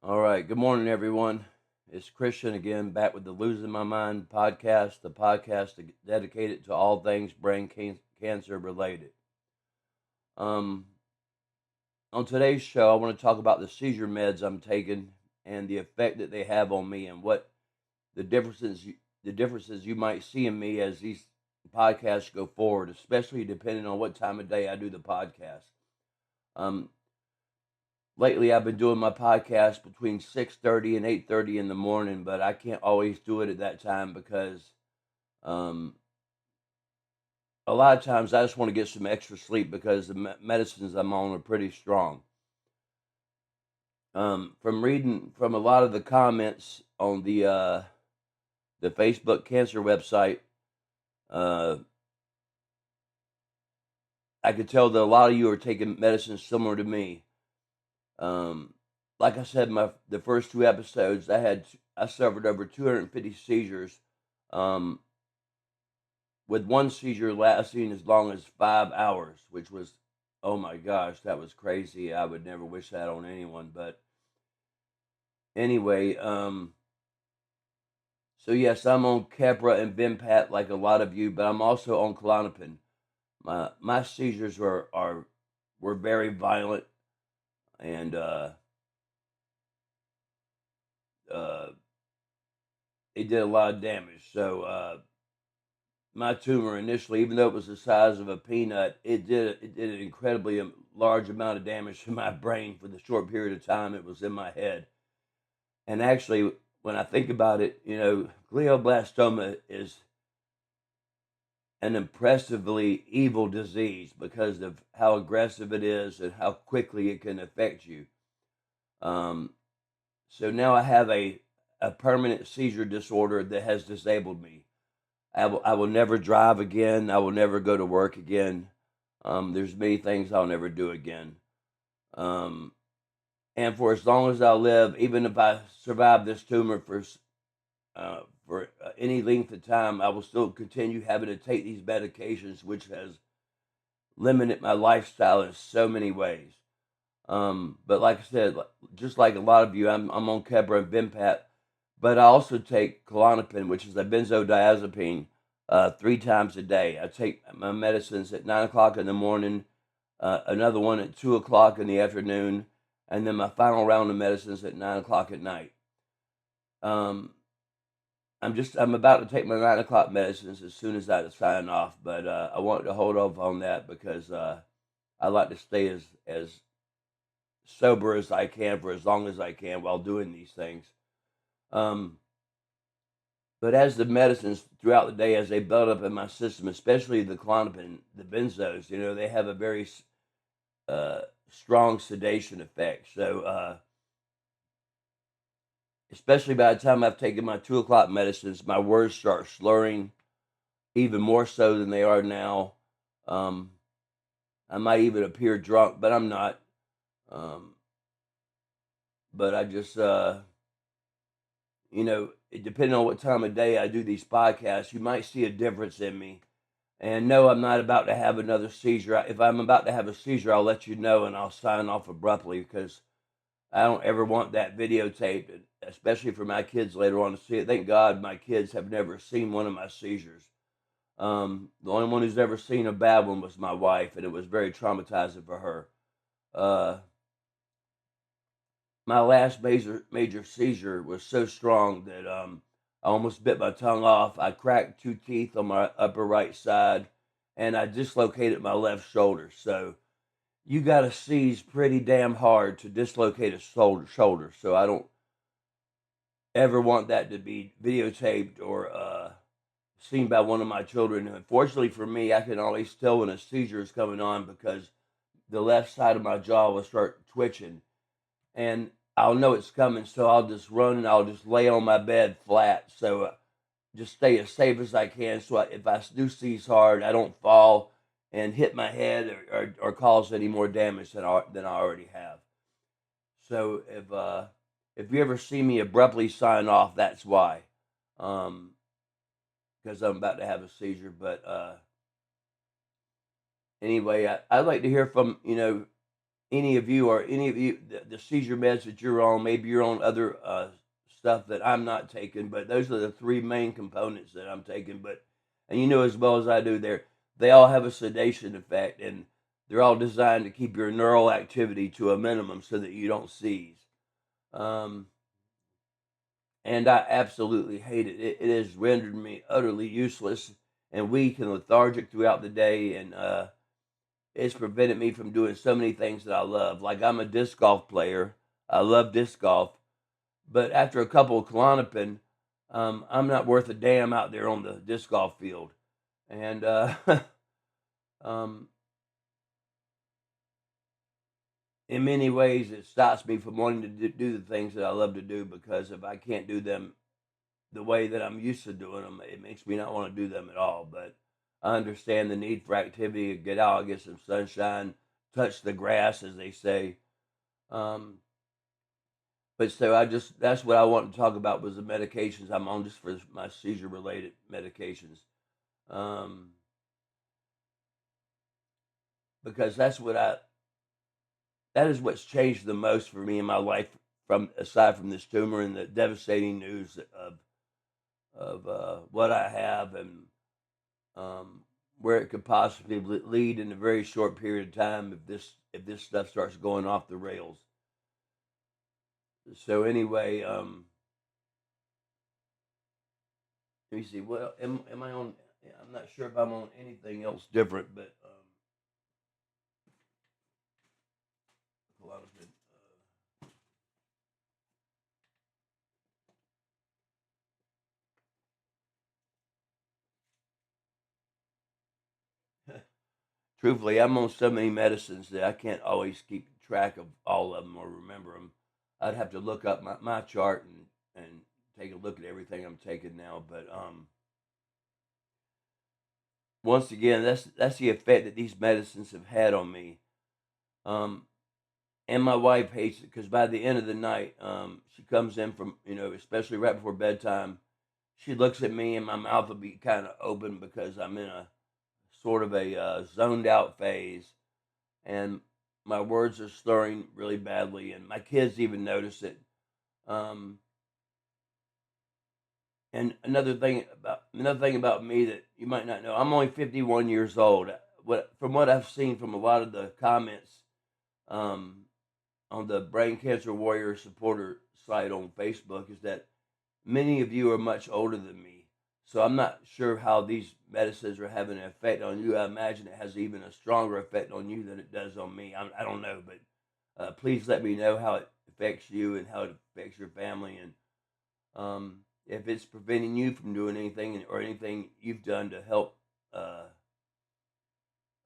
All right. Good morning, everyone. It's Christian again, back with the Losing My Mind podcast, the podcast dedicated to all things brain cancer related. Um, on today's show, I want to talk about the seizure meds I'm taking and the effect that they have on me, and what the differences you might see in me as these podcasts go forward, especially depending on what time of day I do the podcast. Um, Lately I've been doing my podcast between 6:30 and 8:30 in the morning, but I can't always do it at that time because um, a lot of times I just want to get some extra sleep because the medicines I'm on are pretty strong. From reading from a lot of the comments on the Facebook cancer website, uh, I could tell that a lot of you are taking medicines similar to me. Um, like I said, the first two episodes, I suffered over 250 seizures, um, with one seizure lasting as long as 5 hours, which was, oh my gosh, that was crazy. I would never wish that on anyone. But anyway, so yes, I'm on Keppra and Vimpat like a lot of you, but I'm also on Klonopin. My seizures were very violent, and uh, it did a lot of damage. So my tumor initially, even though it was the size of a peanut, it did an incredibly large amount of damage to my brain for the short period of time it was in my head. And actually, when I think about it, glioblastoma is an impressively evil disease because of how aggressive it is and how quickly it can affect you. Um, so now I have a permanent seizure disorder that has disabled me. I will never drive again. I will never go to work again. There's many things I'll never do again. Um, and for as long as I live, even if I survive this tumor for any length of time, I will still continue having to take these medications, which has limited my lifestyle in so many ways. But like I said, just like a lot of you, I'm on Keppra and Vimpat, but I also take Klonopin, which is a benzodiazepine, 3 times a day. I take my medicines at 9 o'clock in the morning, another one at 2 o'clock in the afternoon, and then my final round of medicines at 9 o'clock at night. Um, I'm about to take my 9 o'clock medicines as soon as I sign off, but I wanted to hold off on that because I like to stay as sober as I can for as long as I can while doing these things. Um, but as the medicines throughout the day, as they build up in my system, especially the Klonopin, the benzos, they have a very uh, strong sedation effect. So, especially by the time I've taken my 2 o'clock medicines, my words start slurring even more so than they are now. Um, I might even appear drunk, but I'm not. Um, but I just, depending on what time of day I do these podcasts, you might see a difference in me. And no, I'm not about to have another seizure. If I'm about to have a seizure, I'll let you know and I'll sign off abruptly because I don't ever want that videotaped, especially for my kids later on to see it. Thank God my kids have never seen one of my seizures. The only one who's ever seen a bad one was my wife, and it was very traumatizing for her. Uh, my last major seizure was so strong that I almost bit my tongue off. I cracked 2 teeth on my upper right side, and I dislocated my left shoulder. So you got to seize pretty damn hard to dislocate a shoulder. So I don't ever want that to be videotaped or seen by one of my children. Unfortunately for me, I can always tell when a seizure is coming on because the left side of my jaw will start twitching, and I'll know it's coming. So I'll just run and I'll just lay on my bed flat. So just stay as safe as I can. So if I do seize hard, I don't fall and hit my head or cause any more damage than I already have. So if you ever see me abruptly sign off, that's why. Um, because I'm about to have a seizure. But anyway, I'd like to hear from any of you, or any of you, the seizure meds that you're on. Maybe you're on other stuff that I'm not taking, but those are the three main components that I'm taking. But, and you know as well as I do, they all have a sedation effect, and they're all designed to keep your neural activity to a minimum so that you don't seize. Um, and I absolutely hate it. It has rendered me utterly useless and weak and lethargic throughout the day, and it's prevented me from doing so many things that I love. Like, I'm a disc golf player. I love disc golf, but after a couple of Klonopin, I'm not worth a damn out there on the disc golf field, and um, in many ways, it stops me from wanting to do the things that I love to do, because if I can't do them the way that I'm used to doing them, it makes me not want to do them at all. But I understand the need for activity, get out, get some sunshine, touch the grass, as they say. Um, but so that's what I want to talk about, was the medications I'm on just for my seizure related medications. Um, because that is what's changed the most for me in my life, from aside from this tumor and the devastating news of what I have, and um, where it could possibly lead in a very short period of time if this stuff starts going off the rails. So anyway, let me see. Well, am I on? I'm not sure if I'm on anything else different, but a lot of it. Truthfully, I'm on so many medicines that I can't always keep track of all of them or remember them. I'd have to look up my chart and take a look at everything I'm taking now. But once again, that's the effect that these medicines have had on me. Um, and my wife hates it, because by the end of the night, she comes in from, especially right before bedtime. She looks at me, and my mouth will be kind of open, because I'm in a sort of a zoned out phase, and my words are slurring really badly, and my kids even notice it. Um, and another thing about me that you might not know, I'm only 51 years old. From what I've seen from a lot of the comments, um, on the Brain Cancer Warrior supporter site on Facebook, is that many of you are much older than me. So I'm not sure how these medicines are having an effect on you. I imagine it has even a stronger effect on you than it does on me. I don't know, but please let me know how it affects you and how it affects your family, and if it's preventing you from doing anything, or anything you've done to help uh,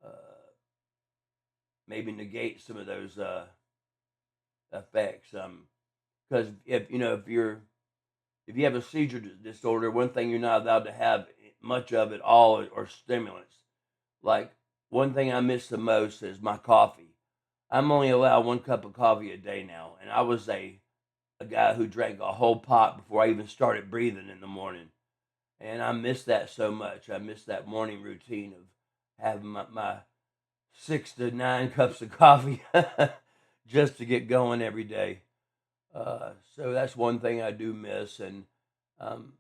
uh, maybe negate some of those effects. Because if you have a seizure disorder, one thing you're not allowed to have much of it all or stimulants. Like, one thing I miss the most is my coffee. I'm only allowed one cup of coffee a day now, and I was a guy who drank a whole pot before I even started breathing in the morning, and I miss that so much. I miss that morning routine of having my 6 to 9 cups of coffee just to get going every day. So that's one thing I do miss, and um,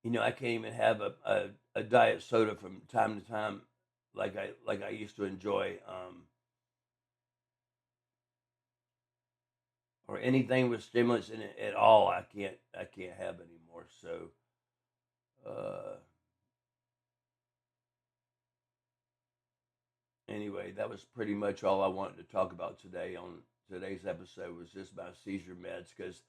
I can't even have a diet soda from time to time, like I used to enjoy, or anything with stimulants in it at all. I can't have anymore. So uh, anyway, that was pretty much all I wanted to talk about today on today's episode, was just about seizure meds, because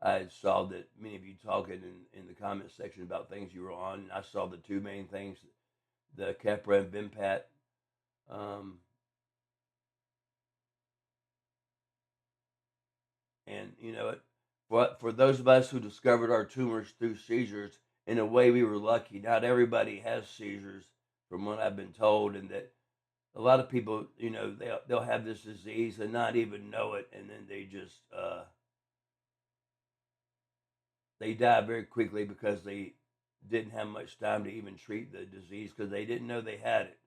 I saw that many of you talking in the comment section about things you were on. And I saw the two main things, the Keppra and Vimpat. Um, and for those of us who discovered our tumors through seizures, in a way we were lucky. Not everybody has seizures, from what I've been told, and that a lot of people, they'll have this disease and not even know it, and then they die very quickly, because they didn't have much time to even treat the disease, because they didn't know they had it.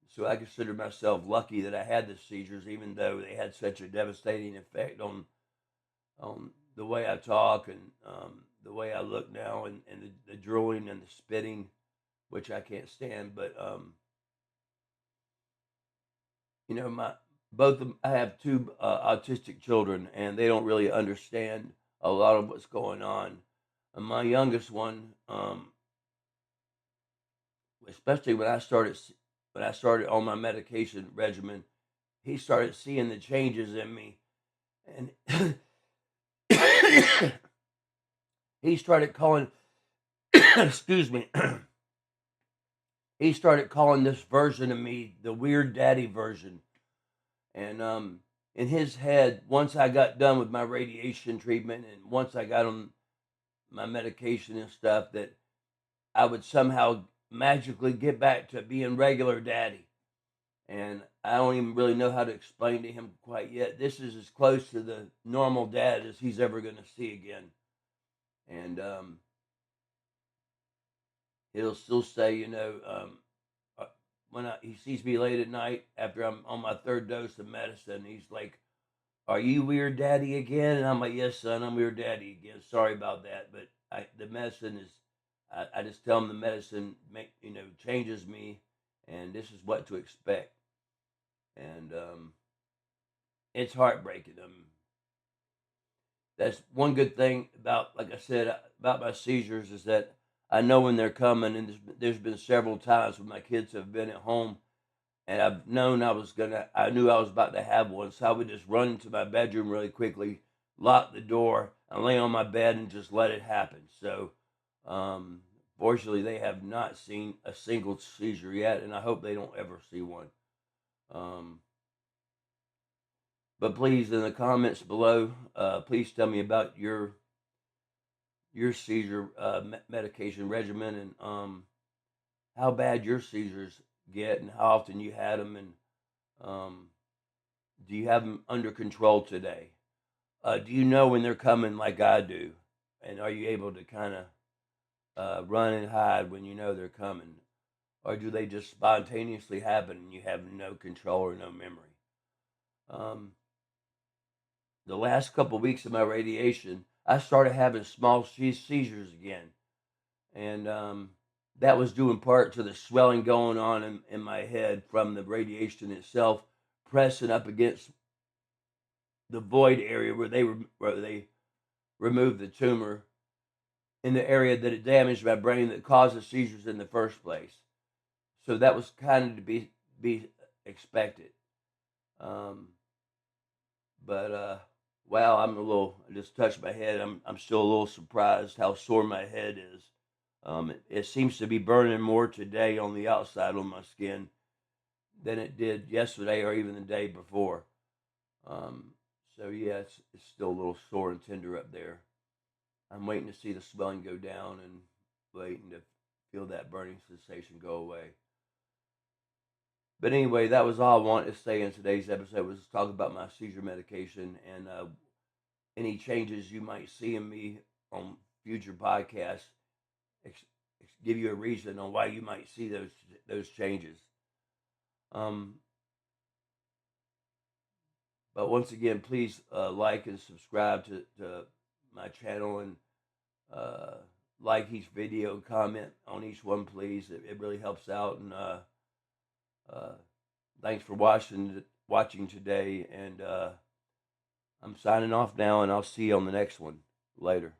So I consider myself lucky that I had the seizures, even though they had such a devastating effect on the way I talk and the way I look now, and the drooling and the spitting, which I can't stand. But you know, I have two autistic children, and they don't really understand a lot of what's going on. And my youngest one, especially when I started on my medication regimen, he started seeing the changes in me, and he started calling. Excuse me. He started calling this version of me the weird daddy version. And in his head, once I got done with my radiation treatment and once I got on my medication and stuff, that I would somehow magically get back to being regular daddy. And I don't even really know how to explain to him quite yet. This is as close to the normal dad as he's ever going to see again. And he'll still say, when he sees me late at night after I'm on my third dose of medicine, he's like, "Are you weird daddy again?" And I'm like, "Yes, son, I'm weird daddy again. Sorry about that, but the medicine is." I just tell him the medicine changes me, and this is what to expect, and it's heartbreaking. That's one good thing about, like I said, about my seizures is that I know when they're coming, and there's been several times when my kids have been at home and I've known I knew I was about to have one, so I would just run into my bedroom really quickly, lock the door, and lay on my bed and just let it happen. So, fortunately, they have not seen a single seizure yet, and I hope they don't ever see one. Um, but please, in the comments below, please tell me about your seizure medication regimen, and how bad your seizures get and how often you had them, and um, do you have them under control today? Do you know when they're coming like I do? And are you able to kind of run and hide when you know they're coming? Or do they just spontaneously happen and you have no control or no memory? Um, the last couple of weeks of my radiation, I started having small seizures again. And that was due in part to the swelling going on in my head from the radiation itself, pressing up against the void area where they removed the tumor in the area that it damaged my brain that caused the seizures in the first place. So that was kind of to be expected. Um, but wow, I just touched my head. I'm still a little surprised how sore my head is. It seems to be burning more today on the outside on my skin than it did yesterday or even the day before. Um, so yeah, it's still a little sore and tender up there. I'm waiting to see the swelling go down and waiting to feel that burning sensation go away. But anyway, that was all I wanted to say in today's episode, was to talk about my seizure medication and any changes you might see in me on future podcasts. Give you a reason on why you might see those changes. Um, but once again, please like and subscribe to my channel, and uh, like each video, comment on each one, please. It really helps out. And uh, thanks for watching today. And I'm signing off now, and I'll see you on the next one later.